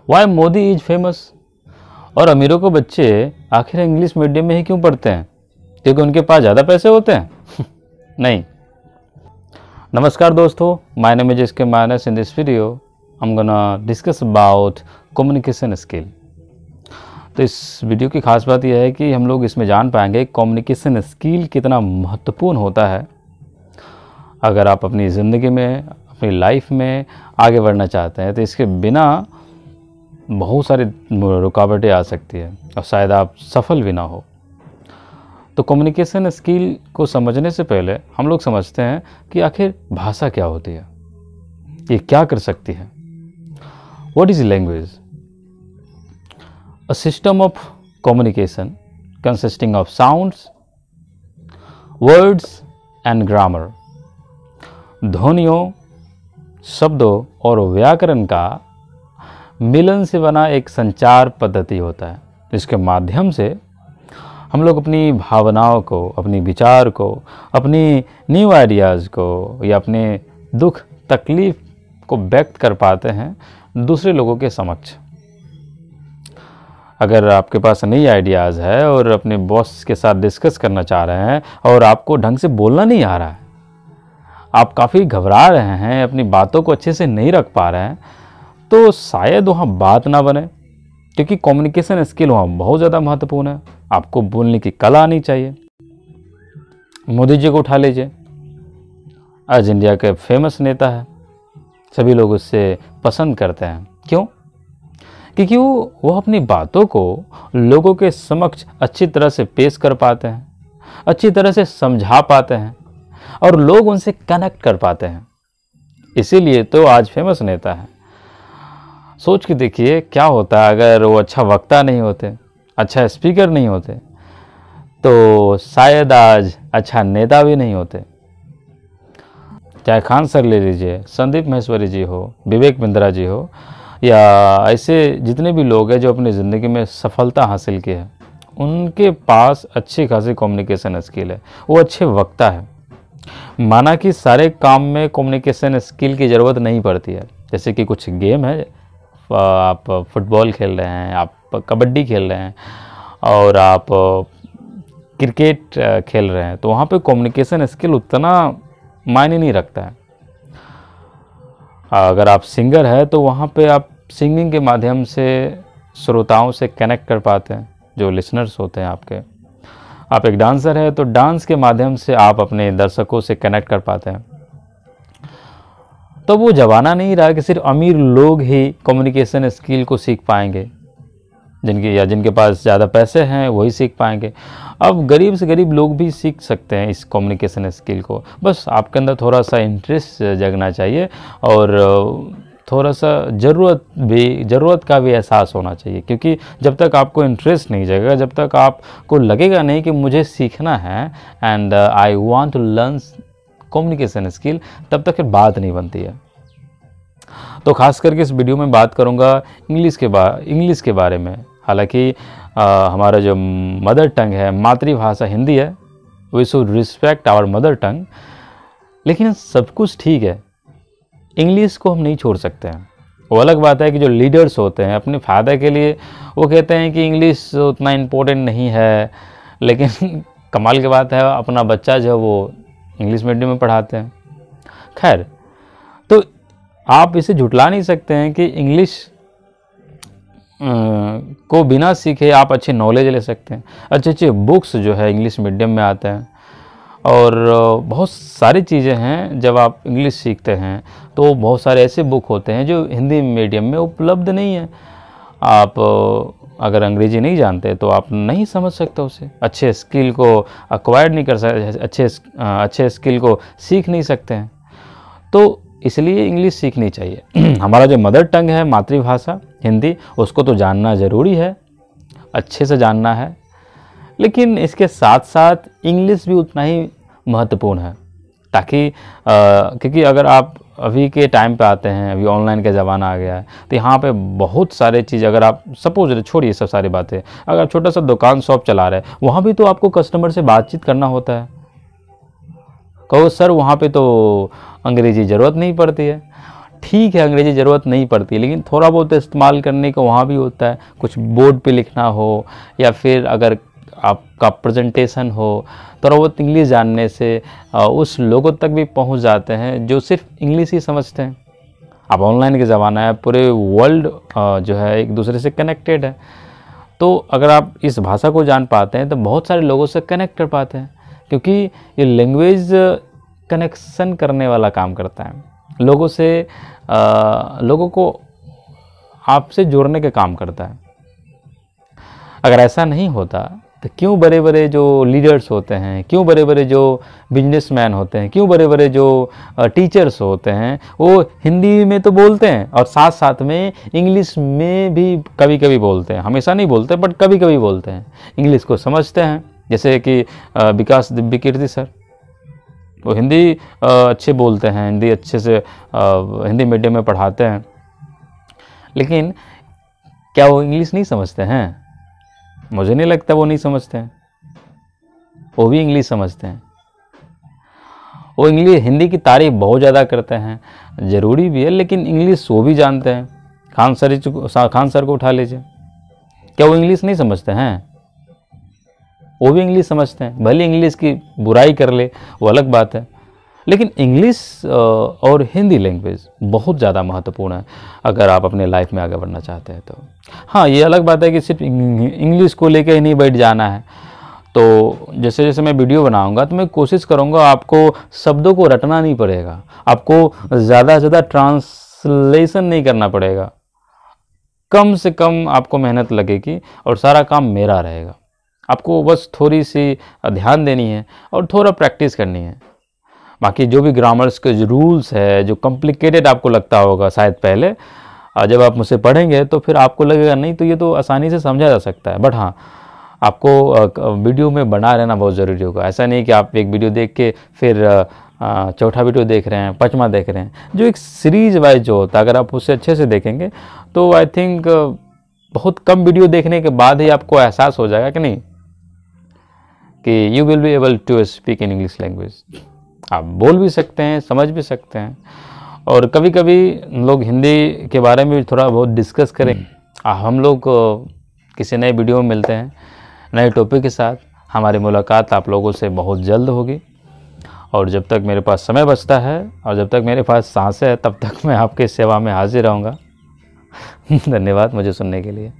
Y Modi is famous. और अमीरों को बच्चे आखिर इंग्लिश मीडियम में ही क्यों पढ़ते हैं? क्योंकि उनके पास ज़्यादा पैसे होते हैं? नहीं। नमस्कार दोस्तों, my name is SK minus. In this video I am gonna discuss about communication skill. तो इस वीडियो की खास बात यह है कि हम लोग इसमें जान पाएंगे कम्युनिकेशन स्किल कितना महत्वपूर्ण होता है अगर आप अपनी ज़िंदगी में, अपनी लाइफ में आगे बढ़ना चाहते हैं। तो इसके बिना बहुत सारी रुकावटें आ सकती है और शायद आप सफल भी ना हो। तो कम्युनिकेशन स्किल को समझने से पहले हम लोग समझते हैं कि आखिर भाषा क्या होती है, ये क्या कर सकती है। What is language? A system of communication consisting of sounds, words and grammar. ध्वनियों, शब्दों और व्याकरण का मिलन से बना एक संचार पद्धति होता है, जिसके माध्यम से हम लोग अपनी भावनाओं को, अपनी विचार को, अपनी न्यू आइडियाज़ को या अपने दुख तकलीफ को व्यक्त कर पाते हैं दूसरे लोगों के समक्ष। अगर आपके पास नई आइडियाज़ है और अपने बॉस के साथ डिस्कस करना चाह रहे हैं और आपको ढंग से बोलना नहीं आ रहा है, आप काफ़ी घबरा रहे हैं, अपनी बातों को अच्छे से नहीं रख पा रहे हैं, तो शायद वहाँ बात ना बने। क्योंकि कम्युनिकेशन स्किल वहाँ बहुत ज़्यादा महत्वपूर्ण है। आपको बोलने की कला आनी चाहिए। मोदी जी को उठा लीजिए, आज इंडिया के फेमस नेता है, सभी लोग उससे पसंद करते हैं। क्यों? क्योंकि वो अपनी बातों को लोगों के समक्ष अच्छी तरह से पेश कर पाते हैं, अच्छी तरह से समझा पाते हैं और लोग उनसे कनेक्ट कर पाते हैं। इसीलिए तो आज फेमस नेता है। सोच के देखिए क्या होता अगर वो अच्छा वक्ता नहीं होते, अच्छा स्पीकर नहीं होते, तो शायद आज अच्छा नेता भी नहीं होते। चाहे खान सर ले लीजिए, संदीप महेश्वरी जी हो, विवेक बिंद्रा जी हो, या ऐसे जितने भी लोग हैं जो अपनी ज़िंदगी में सफलता हासिल की है, उनके पास अच्छी खासी कम्युनिकेशन स्किल है, वो अच्छे वक्ता है। माना कि सारे काम में कम्युनिकेशन स्किल की ज़रूरत नहीं पड़ती है। जैसे कि कुछ गेम है, आप फुटबॉल खेल रहे हैं, आप कबड्डी खेल रहे हैं और आप क्रिकेट खेल रहे हैं, तो वहाँ पे कम्युनिकेशन स्किल उतना मायने नहीं रखता है। अगर आप सिंगर है तो वहाँ पे आप सिंगिंग के माध्यम से श्रोताओं से कनेक्ट कर पाते हैं, जो लिसनर्स होते हैं आपके। आप एक डांसर है तो डांस के माध्यम से आप अपने दर्शकों से कनेक्ट कर पाते हैं। तो वो ज़माना नहीं रहा कि सिर्फ अमीर लोग ही कम्युनिकेशन स्किल को सीख पाएंगे, जिनके पास ज़्यादा पैसे हैं वही सीख पाएंगे। अब गरीब से गरीब लोग भी सीख सकते हैं इस कम्युनिकेशन स्किल को। बस आपके अंदर थोड़ा सा इंटरेस्ट जगना चाहिए और थोड़ा सा ज़रूरत का भी एहसास होना चाहिए। क्योंकि जब तक आपको इंटरेस्ट नहीं जगेगा, जब तक आपको लगेगा नहीं कि मुझे सीखना है and I want to learn communication skill, तब तक फिर बात नहीं बनती है। तो खास करके इस वीडियो में बात करूंगा इंग्लिश के बारे में। हालांकि हमारा जो मदर टंग है, मातृभाषा हिंदी है, we should respect our mother tongue. लेकिन सब कुछ ठीक है, इंग्लिश को हम नहीं छोड़ सकते हैं। वो अलग बात है कि जो लीडर्स होते हैं अपने फ़ायदे के लिए वो कहते हैं कि इंग्लिश उतना इम्पोर्टेंट नहीं है, लेकिन कमाल की बात है अपना बच्चा जो है वो इंग्लिश मीडियम में पढ़ाते हैं। खैर, तो आप इसे झुटला नहीं सकते हैं कि इंग्लिश को बिना सीखे आप अच्छी नॉलेज ले सकते हैं। अच्छे अच्छे बुक्स जो है इंग्लिश मीडियम में आते हैं और बहुत सारी चीज़ें हैं। जब आप इंग्लिश सीखते हैं तो बहुत सारे ऐसे बुक होते हैं जो हिंदी मीडियम में उपलब्ध नहीं है। आप अगर अंग्रेजी नहीं जानते तो आप नहीं समझ सकते उसे, अच्छे स्किल को एक्वायर नहीं कर सकते, अच्छे स्किल को सीख नहीं सकते हैं। तो इसलिए इंग्लिश सीखनी चाहिए। हमारा जो मदर टंग है, मातृभाषा हिंदी, उसको तो जानना ज़रूरी है, अच्छे से जानना है। लेकिन इसके साथ साथ इंग्लिश भी उतना ही महत्वपूर्ण है, ताकि क्योंकि अगर आप अभी के टाइम पे आते हैं, अभी ऑनलाइन का ज़माना आ गया है, तो यहाँ पे बहुत सारे चीज़, अगर आप सपोज छोड़िए सब सारी बातें, अगर आप छोटा सा दुकान शॉप चला रहे हैं, वहाँ भी तो आपको कस्टमर से बातचीत करना होता है। कहो सर वहाँ पे तो अंग्रेजी ज़रूरत नहीं पड़ती है, ठीक है, अंग्रेजी ज़रूरत नहीं पड़ती, लेकिन थोड़ा बहुत इस्तेमाल करने का वहाँ भी होता है। कुछ बोर्ड पे लिखना हो या फिर अगर आपका प्रेजेंटेशन हो, थोड़ा बहुत इंग्लिश जानने से उस लोगों तक भी पहुँच जाते हैं जो सिर्फ इंग्लिश ही समझते हैं। अब ऑनलाइन के ज़माना है, पूरे वर्ल्ड जो है एक दूसरे से कनेक्टेड है, तो अगर आप इस भाषा को जान पाते हैं तो बहुत सारे लोगों से कनेक्ट कर पाते हैं, क्योंकि ये लैंग्वेज कनेक्शन करने वाला काम करता है। लोगों से लोगों को आपसे जोड़ने का काम करता है। अगर ऐसा नहीं होता तो क्यों बड़े बड़े जो लीडर्स होते हैं, क्यों बड़े बड़े जो बिजनेसमैन होते हैं, क्यों बड़े बड़े जो टीचर्स होते हैं, वो हिंदी में तो बोलते हैं और साथ साथ में इंग्लिश में भी कभी कभी बोलते हैं। हमेशा नहीं बोलते, बट कभी कभी बोलते हैं, इंग्लिश को समझते हैं। जैसे कि विकास दिव्य कीर्ति सर, वो हिंदी अच्छे बोलते हैं, हिंदी अच्छे से हिंदी मीडियम में पढ़ाते हैं, लेकिन क्या वो इंग्लिश नहीं समझते हैं? मुझे नहीं लगता वो नहीं समझते हैं, वो भी इंग्लिश समझते हैं। वो इंग्लिश हिंदी की तारीफ बहुत ज़्यादा करते हैं, ज़रूरी भी है, लेकिन इंग्लिश वो भी जानते हैं। खान सर को उठा लीजिए, क्या वो इंग्लिश नहीं समझते हैं? वो भी इंग्लिश समझते हैं, भले इंग्लिश की बुराई कर ले वो अलग बात है, लेकिन इंग्लिश और हिंदी लैंग्वेज बहुत ज़्यादा महत्वपूर्ण है अगर आप अपने लाइफ में आगे बढ़ना चाहते हैं तो। हाँ, ये अलग बात है कि सिर्फ इंग्लिश को लेकर ही नहीं बैठ जाना है। तो जैसे जैसे मैं वीडियो बनाऊंगा तो मैं कोशिश करूंगा आपको शब्दों को रटना नहीं पड़ेगा, आपको ज़्यादा से ज़्यादा ट्रांसलेशन नहीं करना पड़ेगा, कम से कम आपको मेहनत लगेगी और सारा काम मेरा रहेगा। आपको बस थोड़ी सी ध्यान देनी है और थोड़ा प्रैक्टिस करनी है। बाकी जो भी ग्रामर्स के जो रूल्स है, जो कॉम्प्लिकेटेड आपको लगता होगा शायद पहले, जब आप मुझसे पढ़ेंगे तो फिर आपको लगेगा नहीं तो ये तो आसानी से समझा जा सकता है। बट हाँ, आपको वीडियो में बना रहना बहुत ज़रूरी होगा। ऐसा नहीं कि आप एक वीडियो देख के फिर चौथा वीडियो देख रहे हैं, पाँचवा देख रहे हैं। जो एक सीरीज वाइज जो होता है, अगर आप उसे अच्छे से देखेंगे तो आई थिंक बहुत कम वीडियो देखने के बाद ही आपको एहसास हो जाएगा कि नहीं, कि you will be able to speak in English language. आप बोल भी सकते हैं, समझ भी सकते हैं, और कभी कभी लोग हिंदी के बारे में भी थोड़ा बहुत डिस्कस करें। हम लोग किसी नए वीडियो में मिलते हैं नए टॉपिक के साथ। हमारी मुलाकात आप लोगों से बहुत जल्द होगी, और जब तक मेरे पास समय बचता है और जब तक मेरे पास सांसें है तब तक मैं आपकी सेवा में हाजिर रहूँगा। धन्यवाद मुझे सुनने के लिए।